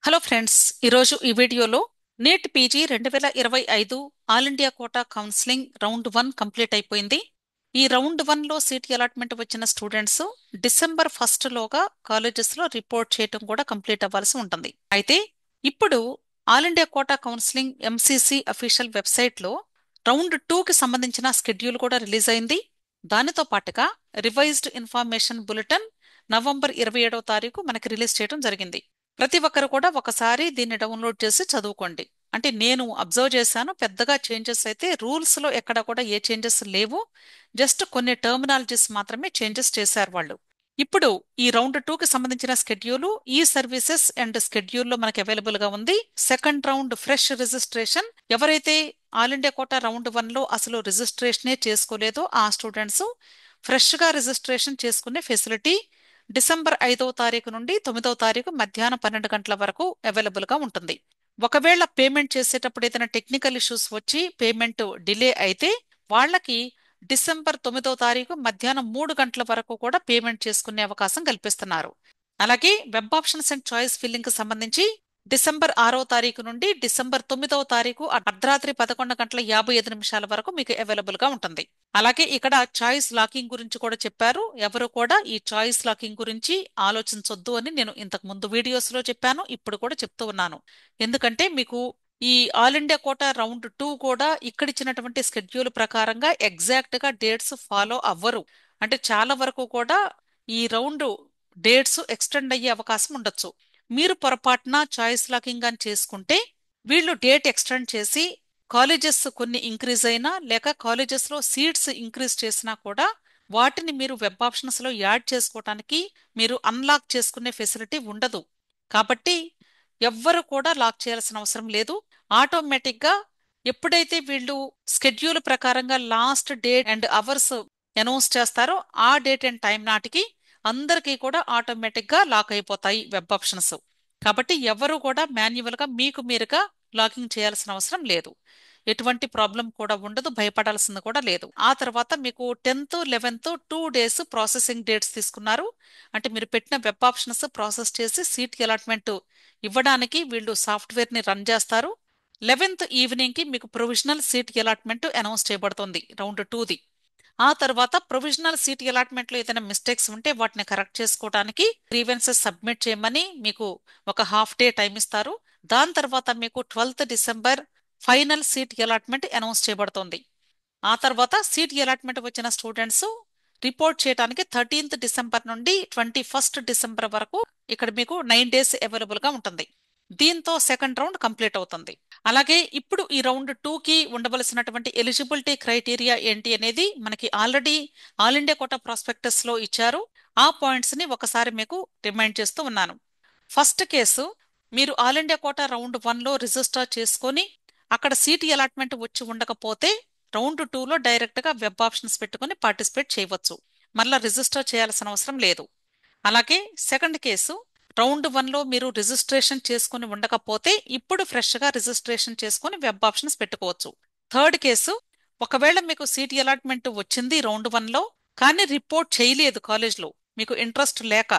Hello friends, ఈరోజు ఈ వీడియోలో NEET PG 2025 all India quota counselling round 1 complete అయిపోయింది. ఈ రౌండ్ 1లో సీట్ అలాట్మెంట్ వచ్చిన స్టూడెంట్స్ డిసెంబర్ 1 లోగా కాలేజెస్లో రిపోర్ట్ చేయటం కూడా కంప్లీట్ అవ్వాల్సి ఉంటుంది. అయితే ఇప్పుడు all India quota counselling MCC official వెబ్సైట్లో రౌండ్ 2కి సంబంధించిన స్కెడ్యూల్ కూడా రిలీజ్ అయింది. దానితో పాటుగా రివైజ్డ్ ఇన్ఫర్మేషన్ బులెటిన్ నవంబర్ 27వ తారీఖు మనకి రిలీజ్ చేయడం జరిగింది. ప్రతి ఒక్కరు కూడా ఒకసారి దీన్ని డౌన్లోడ్ చేసి చదువుకోండి. అంటే నేను అబ్జర్వ్ చేశాను, పెద్దగా చేంజెస్ అయితే రూల్స్ లో ఎక్కడ కూడా ఏ చేంజెస్ లేవు. జస్ట్ కొన్ని టర్మినాలజీస్ మాత్రమే చేంజెస్ చేశారు వాళ్ళు. ఇప్పుడు ఈ రౌండ్ 2కి సంబంధించిన స్కెడ్యూల్ ఈ సర్వీసెస్ అండ్ స్కెడ్యూల్లో మనకి అవైలబుల్ గా ఉంది. సెకండ్ రౌండ్ ఫ్రెష్ రిజిస్ట్రేషన్, ఎవరైతే ఆల్ ఇండియా కోటా రౌండ్ 1లో అసలు రిజిస్ట్రేషనే చేసుకోలేదో ఆ స్టూడెంట్స్ ఫ్రెష్ గా రిజిస్ట్రేషన్ చేసుకునే ఫెసిలిటీ డిసెంబర్ 5వ తారీఖు నుండి 9వ తారీఖు మధ్యాహ్నం 12 గంటల వరకు అవైలబుల్ గా ఉంటుంది. ఒకవేళ పేమెంట్ చేసేటప్పుడు ఏదైనా టెక్నికల్ ఇష్యూస్ వచ్చి పేమెంట్ డిలే అయితే వాళ్ళకి డిసెంబర్ 9వ తారీఖు మధ్యాహ్నం 3 గంటల వరకు కూడా పేమెంట్ చేసుకునే అవకాశం కల్పిస్తున్నారు. అలాగే web options and choice filling కి సంబంధించి డిసెంబర్ 6వ తారీఖు నుండి డిసెంబర్ 9వ తారీఖు అర్ధరాత్రి 11 గంటల 55 నిమిషాల వరకు మీకు అవైలబుల్ గా ఉంటుంది. అలాగే ఇక్కడ చాయిస్ లాకింగ్ గురించి కూడా చెప్పారు. ఎవరు కూడా ఈ చాయిస్ లాకింగ్ గురించి ఆలోచించొద్దు అని నేను ఇంతకు ముందు వీడియోస్ లో చెప్పాను, ఇప్పుడు కూడా చెప్తూ ఉన్నాను. ఎందుకంటే మీకు ఈ ఆల్ ఇండియా కోటా రౌండ్ 2 కూడా ఇక్కడిచ్చినటువంటి స్కెడ్యూల్ ప్రకారంగా ఎగ్జాక్ట్ గా డేట్స్ ఫాలో అవ్వరు. అంటే చాలా వరకు కూడా ఈ రౌండ్ డేట్స్ ఎక్స్టెండ్ అయ్యే అవకాశం ఉండొచ్చు. మీరు పొరపాటున చాయిస్ లాకింగ్ అని చేసుకుంటే వీళ్ళు డేట్ ఎక్స్టెండ్ చేసి కాలేజెస్ కొన్ని ఇంక్రీజ్ అయినా లేక కాలేజెస్ లో సీట్స్ ఇంక్రీజ్ చేసినా కూడా వాటిని మీరు వెబ్ ఆప్షన్స్ లో యాడ్ చేసుకోవటానికి మీరు అన్లాక్ చేసుకునే ఫెసిలిటీ ఉండదు. కాబట్టి ఎవ్వరు కూడా లాక్ చేయాల్సిన అవసరం లేదు. ఆటోమేటిక్ గా ఎప్పుడైతే వీళ్ళు స్కెడ్యూల్ ప్రకారంగా last date and hours announce చేస్తారో ఆ డేట్ అండ్ టైం నాటికి అందరికీ కూడా ఆటోమేటిక్ గా లాక్ అయిపోతాయి వెబ్ ఆప్షన్స్. కాబట్టి ఎవరు కూడా మాన్యువల్ గా మీకు మీరుగా లాగిన్ చేయాల్సిన అవసరం లేదు. ఎటువంటి ప్రాబ్లం కూడా ఉండదు, భయపడాల్సింది కూడా లేదు. ఆ తర్వాత మీకు 10th 11th 2 days processing dates తీసుకున్నారు. అంటే మీరు పెట్టిన వెబ్ ఆప్షన్స్ ప్రాసెస్ చేసి సీట్ అలాట్మెంట్ ఇవ్వడానికి వీళ్ళు సాఫ్ట్వేర్ ని రన్ చేస్తారు. 11th ఈవినింగ్ కి మీకు ప్రొవిజనల్ సీట్ అలాట్మెంట్ అనౌన్స్ చేయబడుతుంది రౌండ్ 2ది. ఆ తర్వాత ప్రొవిజనల్ సీట్ అలాట్మెంట్ లో ఏదైనా మిస్టేక్స్ ఉంటే వాటిని కరెక్ట్ చేసుకోవడానికి గ్రీవెన్సెస్ సబ్మిట్ చేయమని మీకు ఒక హాఫ్ డే టైం ఇస్తారు. దాని తర్వాత మీకు 12th December final seat allotment announce చేయబడుతుంది. ఆ తర్వాత సీట్ అలాట్మెంట్ వచ్చిన స్టూడెంట్స్ రిపోర్ట్ చేయడానికి 13th డిసెంబర్ నుండి 21st డిసెంబర్ వరకు ఇక్కడ మీకు 9 డేస్ అవైలబుల్ గా ఉంటుంది. దీంతో సెకండ్ రౌండ్ కంప్లీట్ అవుతుంది. అలాగే ఇప్పుడు ఈ రౌండ్ 2కి ఉండవలసినటువంటి ఎలిజిబిలిటీ క్రైటీరియా ఏంటి అనేది మనకి already all India quota prospectus లో ఇచ్చారు. ఆ పాయింట్స్ ని ఒకసారి మీకు రిమైండ్ చేస్తూ ఉన్నాను. ఫస్ట్ కేసు, మీరు ఆల్ ఇండియా కోటా రౌండ్ 1లో రిజిస్టర్ చేసుకొని అక్కడ సీట్ అలాట్మెంట్ వచ్చి ఉండకపోతే రౌండ్ 2లో డైరెక్ట్ గా వెబ్ ఆప్షన్స్ పెట్టుకుని పార్టిసిపేట్ చేయవచ్చు. మళ్ళా రిజిస్టర్ చేయాల్సిన అవసరం లేదు. అలాగే సెకండ్ కేసు, రౌండ్ 1లో మీరు రిజిస్ట్రేషన్ చేసుకుని ఉండకపోతే ఇప్పుడు ఫ్రెష్ గా రిజిస్ట్రేషన్ చేసుకుని వెబ్ ఆప్షన్స్ పెట్టుకోవచ్చు. థర్డ్ కేసు, ఒకవేళ మీకు సీట్ అలాట్మెంట్ వచ్చింది రౌండ్ 1లో కానీ రిపోర్ట్ చేయలేదు కాలేజ్లో మీకు ఇంట్రెస్ట్ లేక,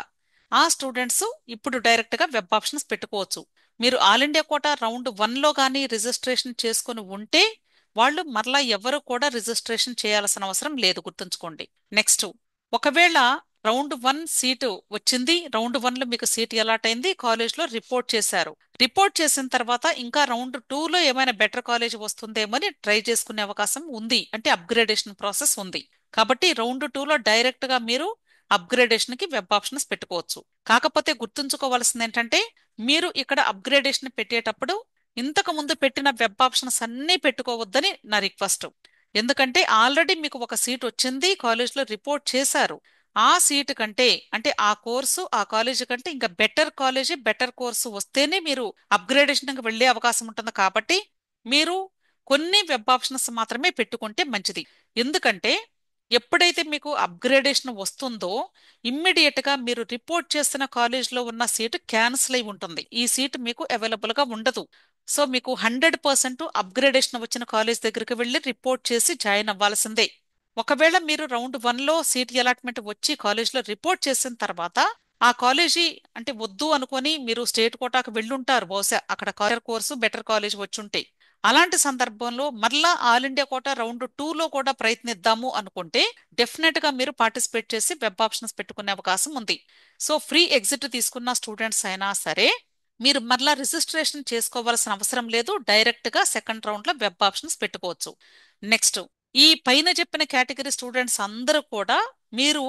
ఆ స్టూడెంట్స్ ఇప్పుడు డైరెక్ట్ గా వెబ్ ఆప్షన్స్ పెట్టుకోవచ్చు. మీరు ఆల్ ఇండియా కోటా రౌండ్ 1లో కానీ రిజిస్ట్రేషన్ చేసుకుని ఉంటే వాళ్ళు మరలా ఎవరు కూడా రిజిస్ట్రేషన్ చేయాల్సిన అవసరం లేదు, గుర్తుంచుకోండి. నెక్స్ట్, ఒకవేళ రౌండ్ 1 సీటు వచ్చింది, రౌండ్ 1లో మీకు సీట్ అలాట్ అయింది, కాలేజ్లో రిపోర్ట్ చేశారు. రిపోర్ట్ చేసిన తర్వాత ఇంకా రౌండ్ 2లో ఏమైనా బెటర్ కాలేజ్ వస్తుందేమో అని ట్రై చేసుకునే అవకాశం ఉంది. అంటే అప్గ్రేడేషన్ ప్రాసెస్ ఉంది. కాబట్టి రౌండ్ 2లో డైరెక్ట్ గా మీరు అప్గ్రేడేషన్ కి వెబ్ ఆప్షన్స్ పెట్టుకోవచ్చు. కాకపోతే గుర్తుంచుకోవాల్సింది ఏంటంటే మీరు ఇక్కడ అప్గ్రేడేషన్ పెట్టేటప్పుడు ఇంతకు ముందు పెట్టిన వెబ్ ఆప్షన్స్ అన్నీ పెట్టుకోవద్దని నా రిక్వెస్ట్. ఎందుకంటే ఆల్రెడీ మీకు ఒక సీట్ వచ్చింది, కాలేజ్లో రిపోర్ట్ చేశారు. ఆ సీటు కంటే అంటే ఆ కోర్సు ఆ కాలేజీ కంటే ఇంకా బెటర్ కాలేజీ బెటర్ కోర్సు వస్తేనే మీరు అప్గ్రేడేషన్కి వెళ్ళే అవకాశం ఉంటుంది. కాబట్టి మీరు కొన్ని వెబ్ ఆప్షన్స్ మాత్రమే పెట్టుకుంటే మంచిది. ఎందుకంటే ఎప్పుడైతే మీకు అప్గ్రేడేషన్ వస్తుందో ఇమ్మీడియట్ గా మీరు రిపోర్ట్ చేస్తున్న కాలేజ్లో ఉన్న సీటు క్యాన్సిల్ అయి ఉంటుంది. ఈ సీటు మీకు అవైలబుల్ గా ఉండదు. సో మీకు 100% అప్గ్రేడేషన్ వచ్చిన కాలేజ్ దగ్గరికి వెళ్ళి రిపోర్ట్ చేసి జాయిన్ అవ్వాల్సిందే. ఒకవేళ మీరు రౌండ్ 1లో సీట్ అలాట్మెంట్ వచ్చి కాలేజ్లో రిపోర్ట్ చేసిన తర్వాత ఆ కాలేజీ అంటే వద్దు అనుకొని మీరు స్టేట్ కోటాకు వెళ్ళుంటారు, బహుశా అక్కడ కారియర్ కోర్సు బెటర్ కాలేజ్ వచ్చుంటే. అలాంటి సందర్భంలో మరలా ఆల్ ఇండియా కోటా రౌండ్ 2లో కూడా ప్రయత్నిద్దాము అనుకుంటే డెఫినెట్ గా మీరు పార్టిసిపేట్ చేసి వెబ్ ఆప్షన్స్ పెట్టుకునే అవకాశం ఉంది. సో ఫ్రీ ఎగ్జిట్ తీసుకున్న స్టూడెంట్స్ అయినా సరే మీరు మరలా రిజిస్ట్రేషన్ చేసుకోవాల్సిన అవసరం లేదు, డైరెక్ట్ గా సెకండ్ రౌండ్ లో వెబ్ ఆప్షన్స్ పెట్టుకోవచ్చు. నెక్స్ట్, ఈ పైన చెప్పిన కేటగిరీ స్టూడెంట్స్ అందరూ కూడా మీరు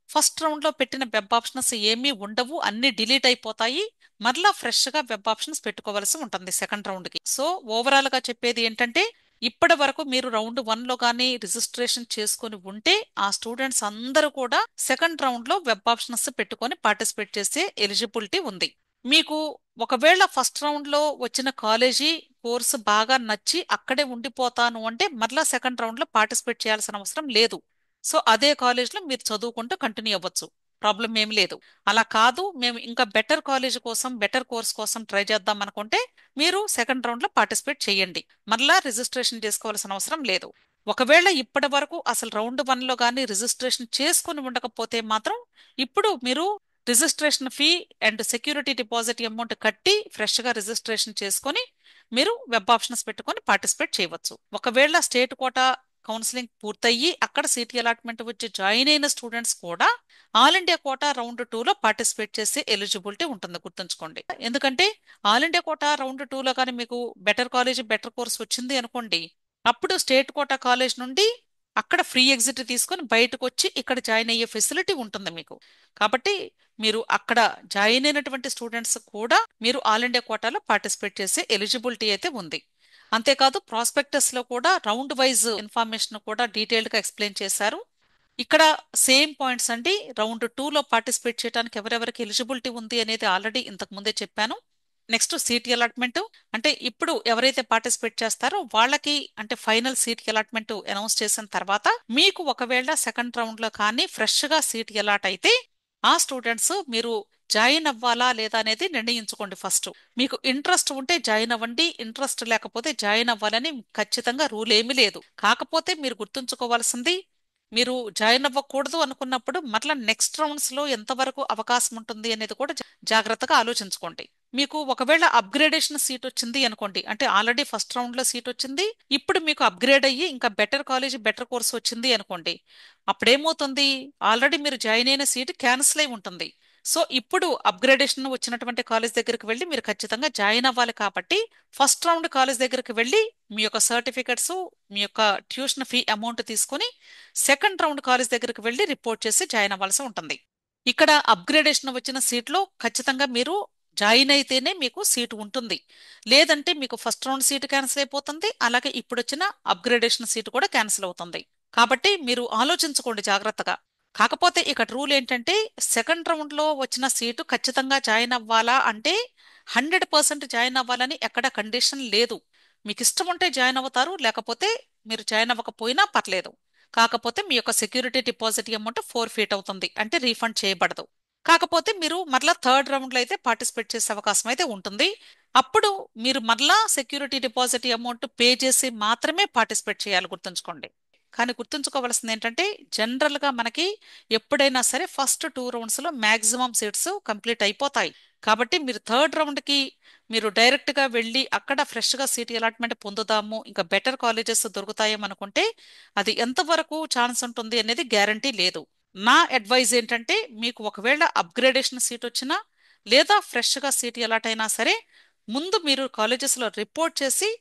ఫస్ట్ రౌండ్ లో పెట్టిన వెబ్ ఆప్షన్స్ ఏమీ ఉండవు, అన్ని డిలీట్ అయిపోతాయి. మరలా ఫ్రెష్ గా వెబ్ ఆప్షన్స్ పెట్టుకోవాల్సి ఉంటుంది సెకండ్ రౌండ్ కి. సో ఓవరాల్ గా చెప్పేది ఏంటంటే ఇప్పటి వరకు మీరు రౌండ్ 1లో కానీ రిజిస్ట్రేషన్ చేసుకొని ఉంటే ఆ స్టూడెంట్స్ అందరూ కూడా సెకండ్ రౌండ్ లో వెబ్ ఆప్షన్స్ పెట్టుకొని పార్టిసిపేట్ చేసే ఎలిజిబిలిటీ ఉంది. మీకు ఒకవేళ ఫస్ట్ రౌండ్ లో వచ్చిన కాలేజీ కోర్సు బాగా నచ్చి అక్కడే ఉండిపోతాను అంటే మరలా సెకండ్ రౌండ్ లో పార్టిసిపేట్ చేయాల్సిన అవసరం లేదు. సో అదే కాలేజ్లో మీరు చదువుకుంటూ కంటిన్యూ అవ్వచ్చు, ప్రాబ్లం ఏం లేదు. అలా కాదు మేము ఇంకా బెటర్ కాలేజ్ కోసం బెటర్ కోర్స్ కోసం ట్రై చేద్దాం అనుకుంటే మీరు సెకండ్ రౌండ్ లో పార్టిసిపేట్ చేయండి, మరలా రిజిస్ట్రేషన్ చేసుకోవాల్సిన అవసరం లేదు. ఒకవేళ ఇప్పటి వరకు అసలు రౌండ్ 1లో కానీ రిజిస్ట్రేషన్ చేసుకుని ఉండకపోతే మాత్రం ఇప్పుడు మీరు registration fee and security deposit amount కట్టి ఫ్రెష్ గా రిజిస్ట్రేషన్ చేసుకొని మీరు వెబ్ ఆప్షన్స్ పెట్టుకొని పార్టిసిపేట్ చేయవచ్చు. ఒకవేళ స్టేట్ కోటా కౌన్సిలింగ్ పూర్తయ్యి అక్కడ సీట్ అలాట్మెంట్ వచ్చి జాయిన్ అయిన స్టూడెంట్స్ కూడా ఆల్ ఇండియా కోటా రౌండ్ 2లో పార్టిసిపేట్ చేసే ఎలిజిబిలిటీ ఉంటుంది, గుర్తుంచుకోండి. ఎందుకంటే ఆల్ ఇండియా కోటా రౌండ్ 2లో కానీ మీకు బెటర్ కాలేజ్ బెటర్ కోర్స్ వచ్చింది అనుకోండి, అప్పుడు స్టేట్ కోటా కాలేజ్ నుండి అక్కడ ఫ్రీ ఎగ్జిట్ తీసుకొని బయటకు వచ్చి ఇక్కడ జాయిన్ అయ్యే ఫెసిలిటీ ఉంటుంది మీకు. కాబట్టి మీరు అక్కడ జాయిన్ అయినటువంటి స్టూడెంట్స్ కూడా మీరు ఆల్ ఇండియా కోటాలో పార్టిసిపేట్ చేసే ఎలిజిబిలిటీ అయితే ఉంది. అంతేకాదు ప్రాస్పెక్టస్ లో కూడా రౌండ్ వైజ్ ఇన్ఫర్మేషన్ కూడా డీటెయిల్డ్ గా ఎక్స్ప్లెయిన్ చేశారు. ఇక్కడ సేమ్ పాయింట్స్ అండి, రౌండ్ 2లో పార్టిసిపేట్ చేయడానికి ఎవరెవరికి ఎలిజిబిలిటీ ఉంది అనేది ఆల్రెడీ ఇంతకు ముందే చెప్పాను. నెక్స్ట్ సీట్ అలాట్మెంట్, అంటే ఇప్పుడు ఎవరైతే పార్టిసిపేట్ చేస్తారో వాళ్ళకి అంటే ఫైనల్ సీట్ అలాట్మెంట్ అనౌన్స్ చేసిన తర్వాత మీకు ఒకవేళ సెకండ్ రౌండ్ లో కానీ ఫ్రెష్ గా సీట్ అలాట్ అయితే ఆ స్టూడెంట్స్ మీరు జాయిన్ అవ్వాలా లేదా అనేది నిర్ణయించుకోండి ఫస్ట్. మీకు ఇంట్రెస్ట్ ఉంటే జాయిన్ అవ్వండి, ఇంట్రెస్ట్ లేకపోతే జాయిన్ అవ్వాలని ఖచ్చితంగా రూల్ ఏమీ లేదు. కాకపోతే మీరు గుర్తుంచుకోవాల్సింది, మీరు జాయిన్ అవ్వకూడదు అనుకున్నప్పుడు మరలా నెక్స్ట్ రౌండ్స్ లో ఎంతవరకు అవకాశం ఉంటుంది అనేది కూడా జాగ్రత్తగా ఆలోచించుకోండి. మీకు ఒకవేళ అప్గ్రేడేషన్ సీట్ వచ్చింది అనుకోండి, అంటే ఆల్రెడీ ఫస్ట్ రౌండ్ లో సీట్ వచ్చింది, ఇప్పుడు మీకు అప్గ్రేడ్ అయ్యి ఇంకా బెటర్ కాలేజ్ బెటర్ కోర్స్ వచ్చింది అనుకోండి, అప్పుడేమవుతుంది, ఆల్రెడీ మీరు జాయిన్ అయిన సీట్ క్యాన్సిల్ అయి ఉంటుంది. సో ఇప్పుడు అప్గ్రేడేషన్ వచ్చినటువంటి కాలేజ్ దగ్గరికి వెళ్ళి మీరు ఖచ్చితంగా జాయిన్ అవ్వాలి. కాబట్టి ఫస్ట్ రౌండ్ కాలేజ్ దగ్గరికి వెళ్ళి మీ యొక్క సర్టిఫికెట్స్, మీ యొక్క ట్యూషన్ ఫీ అమౌంట్ తీసుకుని సెకండ్ రౌండ్ కాలేజ్ దగ్గరికి వెళ్ళి రిపోర్ట్ చేసి జాయిన్ అవ్వాల్సి ఉంటుంది. ఇక్కడ అప్గ్రేడేషన్ వచ్చిన సీట్లో ఖచ్చితంగా మీరు జాయిన్ అయితేనే మీకు సీటు ఉంటుంది, లేదంటే మీకు ఫస్ట్ రౌండ్ సీటు క్యాన్సిల్ అయిపోతుంది, అలాగే ఇప్పుడు వచ్చిన అప్గ్రేడేషన్ సీటు కూడా క్యాన్సిల్ అవుతుంది. కాబట్టి మీరు ఆలోచించుకోండి జాగ్రత్తగా. కాకపోతే ఇక్కడ రూల్ ఏంటంటే సెకండ్ రౌండ్ లో వచ్చిన సీటు ఖచ్చితంగా జాయిన్ అవ్వాలా అంటే 100% జాయిన్ అవ్వాలని ఎక్కడ కండిషన్ లేదు. మీకు ఇష్టం ఉంటే జాయిన్ అవుతారు, లేకపోతే మీరు జాయిన్ అవ్వకపోయినా పర్లేదు. కాకపోతే మీ యొక్క సెక్యూరిటీ డిపాజిట్ అమౌంట్ 4 ఫీట్ అవుతుంది, అంటే రీఫండ్ చేయబడదు. కాకపోతే మీరు మరలా థర్డ్ రౌండ్ లో అయితే పార్టిసిపేట్ చేసే అవకాశం అయితే ఉంటుంది. అప్పుడు మీరు మరలా సెక్యూరిటీ డిపాజిట్ అమౌంట్ పే చేసి మాత్రమే పార్టిసిపేట్ చేయాలి, గుర్తుంచుకోండి. కానీ గుర్తుంచుకోవాల్సింది ఏంటంటే జనరల్ గా మనకి ఎప్పుడైనా సరే ఫస్ట్ 2 రౌండ్స్ లో మాక్సిమం సీట్స్ కంప్లీట్ అయిపోతాయి. కాబట్టి మీరు థర్డ్ రౌండ్ కి మీరు డైరెక్ట్ గా వెళ్ళి అక్కడ ఫ్రెష్ గా సీట్ అలాట్మెంట్ పొందుదాము, ఇంకా బెటర్ కాలేజెస్ దొరుకుతాయేమనుకుంటే అది ఎంతవరకు ఛాన్స్ ఉంటుంది అనేది గ్యారంటీ లేదు. నా అడ్వైజ్ ఏంటంటే మీకు ఒకవేళ అప్గ్రేడేషన్ సీట్ వచ్చినా లేదా ఫ్రెష్ గా సీట్ అలాట్ అయినా సరే ముందు మీరు కాలేజెస్ లో రిపోర్ట్ చేసి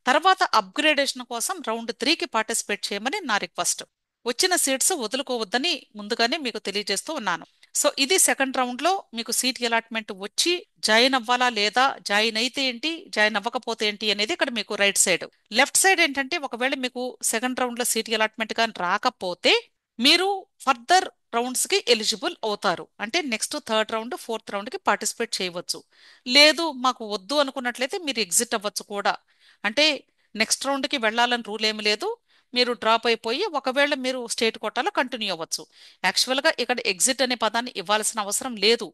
తర్వాత అప్గ్రేడేషన్ కోసం రౌండ్ 3కి పార్టిసిపేట్ చేయమని నా రిక్వెస్ట్. వచ్చిన సీట్స్ వదులుకోవద్దని ముందుగానే మీకు తెలియజేస్తూ ఉన్నాను. సో ఇది సెకండ్ రౌండ్ లో మీకు సీట్ అలాట్మెంట్ వచ్చి జాయిన్ అవ్వాలా లేదా, జాయిన్ అయితే ఏంటి, జాయిన్ అవ్వకపోతే ఏంటి అనేది ఇక్కడ మీకు రైట్ సైడ్. లెఫ్ట్ సైడ్ ఏంటంటే ఒకవేళ మీకు సెకండ్ రౌండ్ లో సీట్ అలాట్మెంట్ కానీ రాకపోతే మీరు ఫర్దర్ రౌండ్స్ కి ఎలిజిబుల్ అవుతారు, అంటే next third round fourth round కి పార్టిసిపేట్ చేయవచ్చు. లేదు మాకు వద్దు అనుకున్నట్లయితే మీరు ఎగ్జిట్ అవ్వచ్చు కూడా. అంటే నెక్స్ట్ రౌండ్ కి వెళ్ళాలని రూల్ ఏమి లేదు, మీరు డ్రాప్ అయిపోయి ఒకవేళ మీరు స్టేట్ కోటాలో కంటిన్యూ అవ్వచ్చు. యాక్చువల్ గా ఇక్కడ ఎగ్జిట్ అనే పదాన్ని ఇవ్వాల్సిన అవసరం లేదు,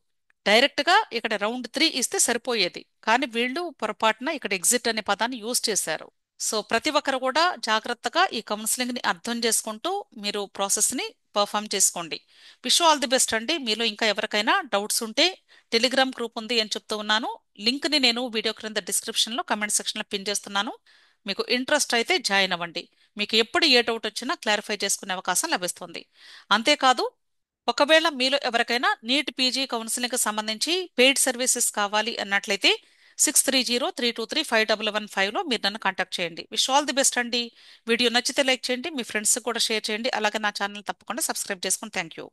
డైరెక్ట్ గా ఇక్కడ రౌండ్ 3 ఇస్తే సరిపోయేది. కానీ వీళ్ళు పొరపాటున ఇక్కడ ఎగ్జిట్ అనే పదాన్ని యూజ్ చేశారు. సో ప్రతి ఒక్కరు కూడా జాగ్రత్తగా ఈ కౌన్సిలింగ్ ని అర్థం చేసుకుంటూ మీరు ప్రాసెస్ ని పర్ఫామ్ చేసుకోండి. విష్ ఆల్ ది బెస్ట్ అండి. మీలో ఇంకా ఎవరికైనా డౌట్స్ ఉంటే టెలిగ్రామ్ గ్రూప్ ఉంది అని చెప్తూ ఉన్నాను. లింక్ని నేను వీడియో క్రింద డిస్క్రిప్షన్లో కమెంట్ సెక్షన్లో పిన్ చేస్తున్నాను. మీకు ఇంట్రెస్ట్ అయితే జాయిన్ అవ్వండి. మీకు ఎప్పుడు ఏ డౌట్ వచ్చినా క్లారిఫై చేసుకునే అవకాశం లభిస్తుంది. అంతేకాదు, ఒకవేళ మీలో ఎవరికైనా నీట్ పీజీ కౌన్సిలింగ్కి సంబంధించి పెయిడ్ సర్వీసెస్ కావాలి అన్నట్లయితే 6303235115లో మీరు నన్ను కాంటాక్ట్ చేయండి. విష్ ఆల్ ది బెస్ట్ అండి. వీడియో నచ్చితే లైక్ చేయండి, మీ ఫ్రెండ్స్ కూడా షేర్ చేయండి. అలాగే నా ఛానల్ తప్పకుండా సబ్స్క్రైబ్ చేసుకుని థ్యాంక్ యూ.